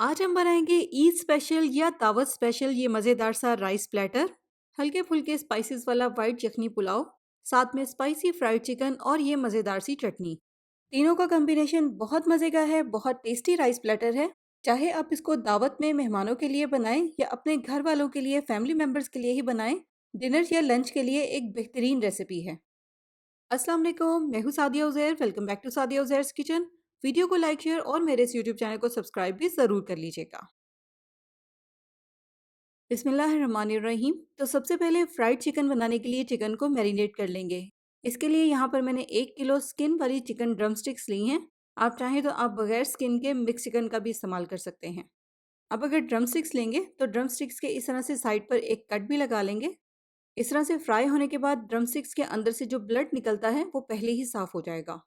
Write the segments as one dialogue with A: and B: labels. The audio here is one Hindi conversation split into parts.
A: आज हम बनाएंगे ईद स्पेशल या दावत स्पेशल ये मज़ेदार सा राइस प्लेटर। हल्के फुल्के स्पाइसेस वाला वाइट यखनी पुलाव, साथ में स्पाइसी फ्राइड चिकन और ये मज़ेदार सी चटनी। तीनों का कॉम्बिनेशन बहुत मज़े का है, बहुत टेस्टी राइस प्लेटर है। चाहे आप इसको दावत में मेहमानों के लिए बनाएं या अपने घर वालों के लिए, फैमिली मेम्बर्स के लिए ही बनाएं, डिनर या लंच के लिए एक बेहतरीन रेसिपी है। अस्सलाम वालेकुम, मैं हूँ Sadia Uzair. Welcome back to Sadia Uzair's kitchen. Video को लाइक, शेयर और मेरे इस यूट्यूब चैनल को सब्सक्राइब भी ज़रूर कर लीजिएगा। बिस्मिल्लाहिर्रहमानिर्रहीम। तो सबसे पहले फ्राइड चिकन बनाने के लिए चिकन को मैरिनेट कर लेंगे। इसके लिए यहाँ पर मैंने 1 किलो स्किन वाली चिकन ड्रम स्टिक्स ली हैं। आप चाहें तो आप बगैर स्किन के मिक्स चिकन का भी इस्तेमाल कर सकते हैं। अब अगर ड्रम स्टिक्स लेंगे तो ड्रम स्टिक्स के इस तरह से साइड पर एक कट भी लगा लेंगे। इस तरह से फ्राई होने के बाद ड्रम स्टिक्स के अंदर से जो ब्लड निकलता है वो पहले ही साफ हो जाएगा।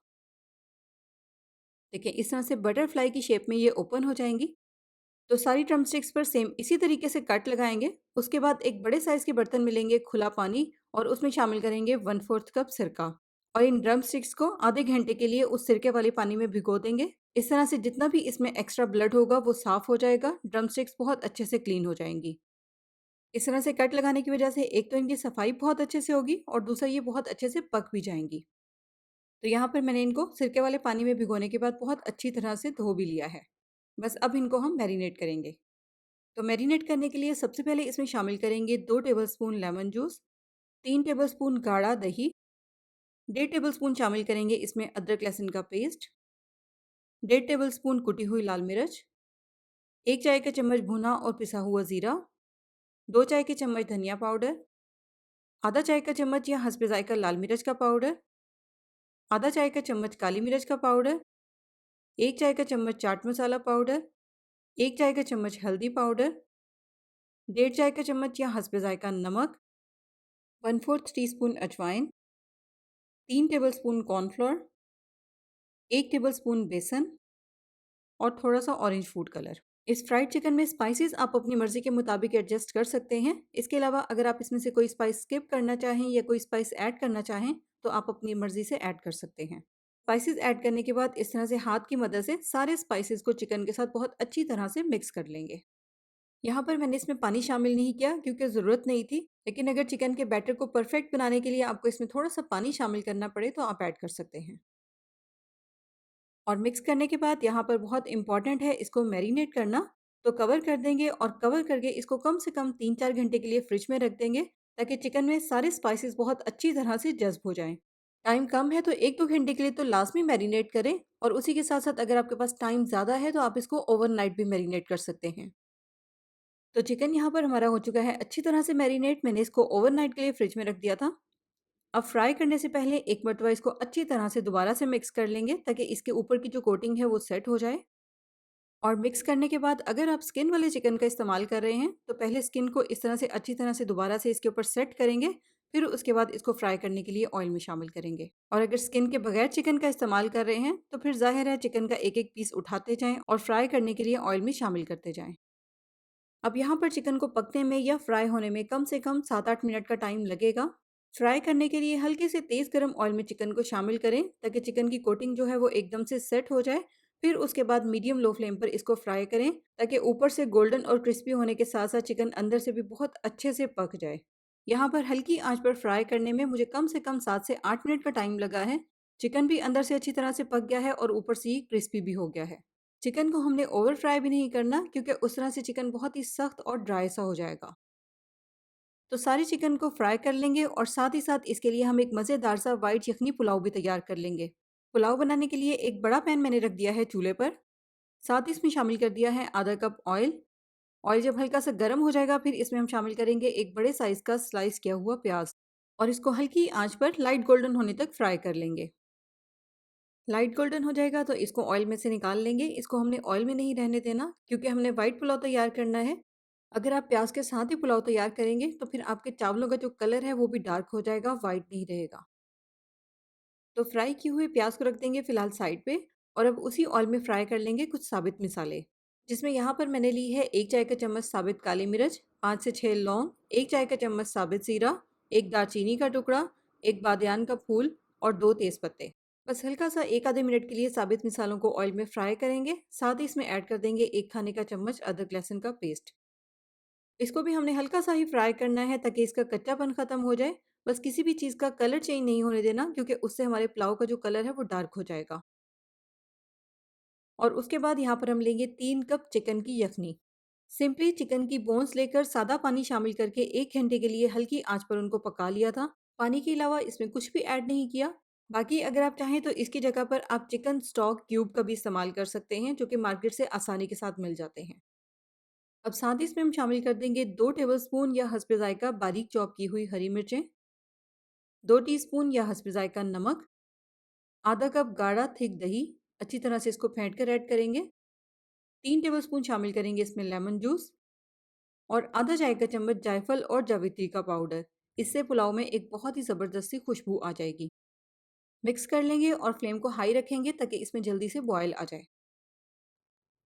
A: देखिए, इस तरह से बटरफ्लाई की शेप में ये ओपन हो जाएंगी। तो सारी ड्रमस्टिक्स पर सेम इसी तरीके से कट लगाएंगे। उसके बाद एक बड़े साइज़ के बर्तन में लेंगे खुला पानी और उसमें शामिल करेंगे 1/4 कप सिरका और इन ड्रमस्टिक्स को आधे घंटे के लिए उस सिरके वाले पानी में भिगो देंगे। इस तरह से जितना भी इसमें एक्स्ट्रा ब्लड होगा वो साफ़ हो जाएगा, ड्रमस्टिक्स बहुत अच्छे से क्लीन हो जाएंगी। इस तरह से कट लगाने की वजह से एक तो इनकी सफाई बहुत अच्छे से होगी और दूसरा ये बहुत अच्छे से पक भी जाएंगी। तो यहाँ पर मैंने इनको सिरके वाले पानी में भिगोने के बाद बहुत अच्छी तरह से धो भी लिया है। बस अब इनको हम मैरिनेट करेंगे। तो मैरिनेट करने के लिए सबसे पहले इसमें शामिल करेंगे 2 टेबलस्पून लेमन जूस, 3 टेबलस्पून गाढ़ा दही, 1.5 टेबलस्पून शामिल करेंगे इसमें अदरक लहसुन का पेस्ट, 1.5 टेबलस्पून कुटी हुई लाल मिर्च, 1 चाय का चम्मच भुना और पिसा हुआ ज़ीरा, 2 चाय के चम्मच धनिया पाउडर, आधा चाय का चम्मच या हस्बे जायका लाल मिर्च का पाउडर, आधा चाय का चम्मच काली मिर्च का पाउडर, 1 चाय का चम्मच चाट मसाला पाउडर, 1 चाय का चम्मच हल्दी पाउडर, 1.5 चाय का चम्मच या हस्बे जायका नमक, 1/4 टीस्पून अजवाइन, 3 टेबलस्पून कॉर्नफ्लोर, 1 टेबलस्पून बेसन और थोड़ा-सा ऑरेंज फूड कलर। इस फ्राइड चिकन में स्पाइसेस आप अपनी मर्ज़ी के मुताबिक एडजस्ट कर सकते हैं। इसके अलावा अगर आप इसमें से कोई स्पाइस स्किप करना चाहें या कोई स्पाइस ऐड करना चाहें, तो आप अपनी मर्ज़ी से ऐड कर सकते हैं। स्पाइसेस ऐड करने के बाद इस तरह से हाथ की मदद से सारे स्पाइसेस को चिकन के साथ बहुत अच्छी तरह से मिक्स कर लेंगे। यहाँ पर मैंने इसमें पानी शामिल नहीं किया क्योंकि ज़रूरत नहीं थी, लेकिन अगर चिकन के बैटर को परफेक्ट बनाने के लिए आपको इसमें थोड़ा-सा पानी शामिल करना पड़े तो आप ऐड कर सकते हैं। और मिक्स करने के बाद यहाँ पर बहुत इम्पॉर्टेंट है इसको मैरिनेट करना। तो कवर कर देंगे और कवर करके इसको कम से कम 3-4 घंटे के लिए फ्रिज में रख देंगे ताकि चिकन में सारे स्पाइसेस बहुत अच्छी तरह से जज़्ब हो जाएँ। टाइम कम है तो 1-2 घंटे के लिए तो लाज़मी मैरिनेट करें और उसी के साथ-साथ अगर आपके पास टाइम ज़्यादा है तो आप इसको ओवरनाइट भी मैरिनेट कर सकते हैं। तो चिकन यहाँ पर हमारा हो चुका है अच्छी तरह से मैरिनेट। मैंने इसको ओवरनाइट के लिए फ्रिज में रख दिया था। अब फ्राई करने से पहले एक मरतबा इसको अच्छी तरह से दोबारा से मिक्स कर लेंगे ताकि इसके ऊपर की जो कोटिंग है वो सेट हो जाए। और मिक्स करने के बाद अगर आप स्किन वाले चिकन का इस्तेमाल कर रहे हैं तो पहले स्किन को इस तरह से अच्छी तरह से दोबारा से इसके ऊपर सेट करेंगे, फिर उसके बाद इसको फ्राई करने के लिए ऑयल में शामिल करेंगे। और अगर स्किन के बगैर चिकन का इस्तेमाल कर रहे हैं तो फिर जाहिर है चिकन का एक एक पीस उठाते जाएं और फ्राई करने के लिए ऑयल में शामिल करते जाएं। अब यहाँ पर चिकन को पकने में या फ्राई होने में कम से कम 7-8 मिनट का टाइम लगेगा। फ्राई करने के लिए हल्के से तेज़ गरम ऑयल में चिकन को शामिल करें ताकि चिकन की कोटिंग जो है वो एकदम से सेट हो जाए। फिर उसके बाद मीडियम लो फ्लेम पर इसको फ्राई करें ताकि ऊपर से गोल्डन और क्रिस्पी होने के साथ साथ चिकन अंदर से भी बहुत अच्छे से पक जाए। यहाँ पर हल्की आंच पर फ्राई करने में मुझे कम से कम 7 से 8 मिनट का टाइम लगा है। चिकन भी अंदर से अच्छी तरह से पक गया है और ऊपर से ही क्रिस्पी भी हो गया है। चिकन को हमने ओवर फ्राई भी नहीं करना क्योंकि उस तरह से चिकन बहुत ही सख्त और ड्राई सा हो जाएगा। तो सारी चिकन को फ्राई कर लेंगे और साथ ही साथ इसके लिए हम एक मज़ेदार सा वाइट यखनी पुलाव भी तैयार कर लेंगे। पुलाव बनाने के लिए एक बड़ा पैन मैंने रख दिया है चूल्हे पर। साथ ही इसमें शामिल कर दिया है आधा कप ऑयल। ऑयल जब हल्का सा गर्म हो जाएगा फिर इसमें हम शामिल करेंगे एक बड़े साइज़ का स्लाइस किया हुआ प्याज और इसको हल्की आंच पर लाइट गोल्डन होने तक फ्राई कर लेंगे। लाइट गोल्डन हो जाएगा तो इसको ऑयल में से निकाल लेंगे। इसको हमने ऑयल में नहीं रहने देना क्योंकि हमने वाइट पुलाव तैयार करना है। अगर आप प्याज के साथ ही पुलाव तैयार करेंगे तो फिर आपके चावलों का जो कलर है वो भी डार्क हो जाएगा, वाइट नहीं रहेगा। तो फ्राई किए हुए प्याज को रख देंगे फिलहाल साइड पे और अब उसी ऑयल में फ्राई कर लेंगे कुछ साबित मिसाले, जिसमें यहाँ पर मैंने ली है 1 चाय का चम्मच साबित काली मिर्च, 5 से 6 लौंग, 1 चाय का चम्मच साबित ज़ीरा, 1 दालचीनी का टुकड़ा, 1 बादियान का फूल और 2 तेज़ पत्ते। बस हल्का-सा 1 आधे मिनट के लिए साबित मिसालों को ऑयल में फ्राई करेंगे, साथ ही इसमें ऐड कर देंगे 1 खाने का चम्मच अदरक लहसुन का पेस्ट। इसको भी हमने हल्का-सा ही फ्राई करना है ताकि इसका कच्चापन खत्म हो जाए। बस किसी भी चीज़ का कलर चेंज नहीं होने देना क्योंकि उससे हमारे पुलाव का जो कलर है वो डार्क हो जाएगा। और उसके बाद यहाँ पर हम लेंगे 3 कप चिकन की यखनी। सिंपली चिकन की बोन्स लेकर सादा पानी शामिल करके 1 घंटे के लिए हल्की आँच पर उनको पका लिया था। पानी के अलावा इसमें कुछ भी ऐड नहीं किया। बाकी अगर आप चाहें तो इसकी जगह पर आप चिकन स्टॉक क्यूब का भी इस्तेमाल कर सकते हैं, जो कि मार्केट से आसानी के साथ मिल जाते हैं। अब साथ ही इसमें हम शामिल कर देंगे 2 टेबलस्पून या हस्बे ज़ायक़ा बारीक चॉप की हुई हरी मिर्चें, 2 टीस्पून या हस्बे ज़ायक़ा नमक, आधा कप गाढ़ा थिक दही, अच्छी तरह से इसको फेंट कर ऐड करेंगे। 3 टेबलस्पून शामिल करेंगे इसमें लेमन जूस और आधा चाय का चम्मच जायफल और जावित्री का पाउडर। इससे पुलाव में एक बहुत ही ज़बरदस्त सी खुशबू आ जाएगी। मिक्स कर लेंगे और फ्लेम को हाई रखेंगे ताकि इसमें जल्दी से बॉयल आ जाए।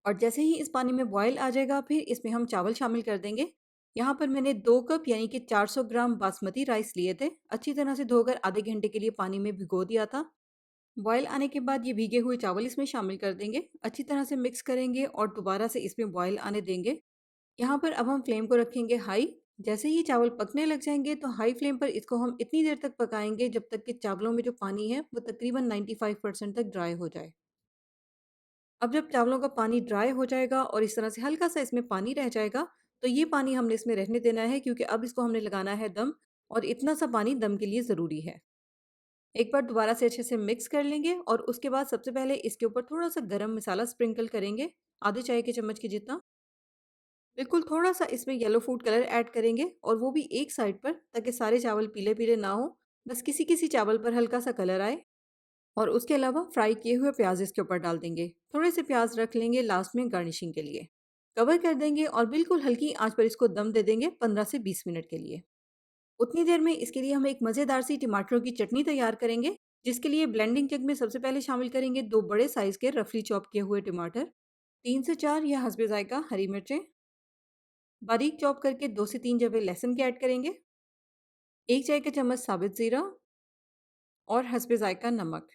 A: और जैसे ही इस पानी में बॉयल आ जाएगा फिर इसमें हम चावल शामिल कर देंगे। यहाँ पर मैंने 2 कप यानी कि 400 ग्राम बासमती राइस लिए थे। अच्छी तरह से धोकर आधे घंटे के लिए पानी में भिगो दिया था। बॉयल आने के बाद ये भीगे हुए चावल इसमें शामिल कर देंगे। अच्छी तरह से मिक्स करेंगे और दोबारा से इसमें बॉयल आने देंगे। यहाँ पर अब हम फ्लेम को रखेंगे हाई। जैसे ही चावल पकने लग जाएंगे तो हाई फ्लेम पर इसको हम इतनी देर तक पकाएंगे जब तक कि चावलों में जो पानी है वो तकरीबन 95% तक ड्राई हो जाए। अब जब चावलों का पानी ड्राई हो जाएगा और इस तरह से हल्का सा इसमें पानी रह जाएगा, तो ये पानी हमने इसमें रहने देना है क्योंकि अब इसको हमने लगाना है दम और इतना सा पानी दम के लिए ज़रूरी है। एक बार दोबारा से अच्छे से मिक्स कर लेंगे और उसके बाद सबसे पहले इसके ऊपर थोड़ा-सा गरम मसाला स्प्रिंकल करेंगे, आधे चाय के चम्मच के जितना। बिल्कुल थोड़ा-सा इसमें येलो फूड कलर ऐड करेंगे और वो भी एक साइड पर ताकि सारे चावल पीले-पीले ना हो, बस किसी-किसी चावल पर हल्का-सा कलर आए। और उसके अलावा फ्राई किए हुए प्याज इसके ऊपर डाल देंगे। थोड़े से प्याज रख लेंगे लास्ट में गार्निशिंग के लिए। कवर कर देंगे और बिल्कुल हल्की आंच पर इसको दम दे देंगे 15 से 20 मिनट के लिए। उतनी देर में इसके लिए हम एक मज़ेदार सी टमाटरों की चटनी तैयार करेंगे, जिसके लिए ब्लेंडिंग जग में सबसे पहले शामिल करेंगे 2 बड़े साइज़ के रफली चॉप किए हुए टमाटर, 3 से 4 या हस्बे ज़ायक़ा हरी मिर्चें, बारीक चॉप करके 2 से 3 जवे लहसुन के ऐड करेंगे, 1 चाय का चम्मच साबित ज़ीरा और हस्बे ज़ायक़ा नमक।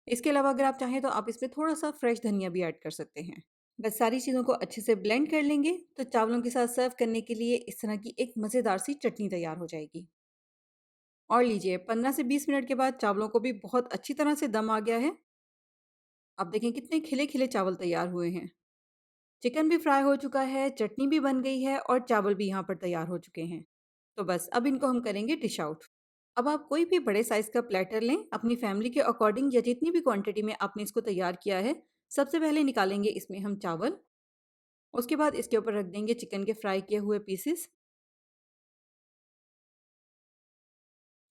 A: इसके अलावा अगर आप चाहें तो आप इसमें थोड़ा-सा फ्रेश धनिया भी ऐड कर सकते हैं। बस सारी चीज़ों को अच्छे से ब्लेंड कर लेंगे, तो चावलों के साथ सर्व करने के लिए इस तरह की एक मज़ेदार सी चटनी तैयार हो जाएगी। और लीजिए 15 से 20 मिनट के बाद चावलों को भी बहुत अच्छी तरह से दम आ गया है। आप देखें कितने खिले-खिले चावल तैयार हुए हैं। चिकन भी फ्राई हो चुका है, चटनी भी बन गई है और चावल भी यहाँ पर तैयार हो चुके हैं। तो बस अब इनको हम करेंगे डिश आउट। अब आप कोई भी बड़े साइज़ का प्लेटर लें, अपनी फैमिली के अकॉर्डिंग या जितनी भी क्वांटिटी में आपने इसको तैयार किया है, सबसे पहले निकालेंगे इसमें हम चावल, उसके बाद इसके ऊपर रख देंगे चिकन के फ्राई किए हुए पीसेस,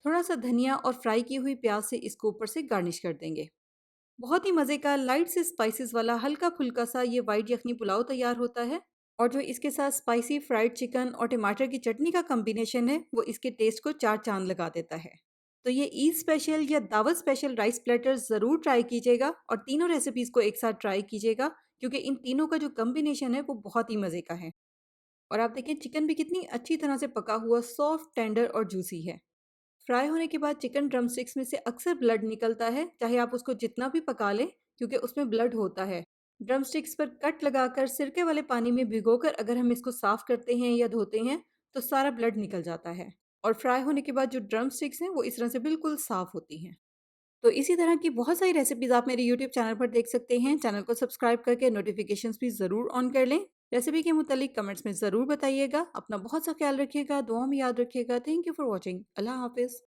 A: थोड़ा-सा धनिया और फ्राई की हुई प्याज से इसको ऊपर से गार्निश कर देंगे। बहुत ही मज़े का लाइट से स्पाइसेस वाला हल्का-फुल्का सा ये व्हाइट यखनी पुलाव तैयार होता है और जो इसके साथ स्पाइसी फ्राइड चिकन और टमाटर की चटनी का कॉम्बिनेशन है, वो इसके टेस्ट को 4 चाँद लगा देता है। तो ये ईद स्पेशल या दावत स्पेशल राइस प्लेटर ज़रूर ट्राई कीजिएगा और तीनों रेसिपीज़ को एक साथ ट्राई कीजिएगा क्योंकि इन तीनों का जो कॉम्बिनेशन है, वो बहुत ही मज़े का है। और आप देखें चिकन भी कितनी अच्छी तरह से पका हुआ सॉफ्ट, टेंडर और जूसी है। फ्राई होने के बाद चिकन ड्रमस्टिक्स में से अक्सर ब्लड निकलता है, चाहे आप उसको जितना भी पका लें, क्योंकि उसमें ब्लड होता है। ड्रमस्टिक्स पर कट लगाकर सिरके वाले पानी में भिगोकर अगर हम इसको साफ़ करते हैं या धोते हैं, तो सारा ब्लड निकल जाता है और फ्राई होने के बाद जो ड्रमस्टिक्स हैं, वो इस तरह से बिल्कुल साफ़ होती हैं। तो इसी तरह की बहुत सारी रेसिपीज़ आप मेरे यूट्यूब चैनल पर देख सकते हैं। चैनल को सब्सक्राइब करके नोटिफ़िकेशंस भी ज़रूर ऑन कर लें। रेसिपी के मुतालिक कमेंट्स में ज़रूर बताइएगा। अपना बहुत सा ख्याल रखिएगा, दुआओं में याद रखिएगा। Thank you for watching. Allah हाफ़िज़।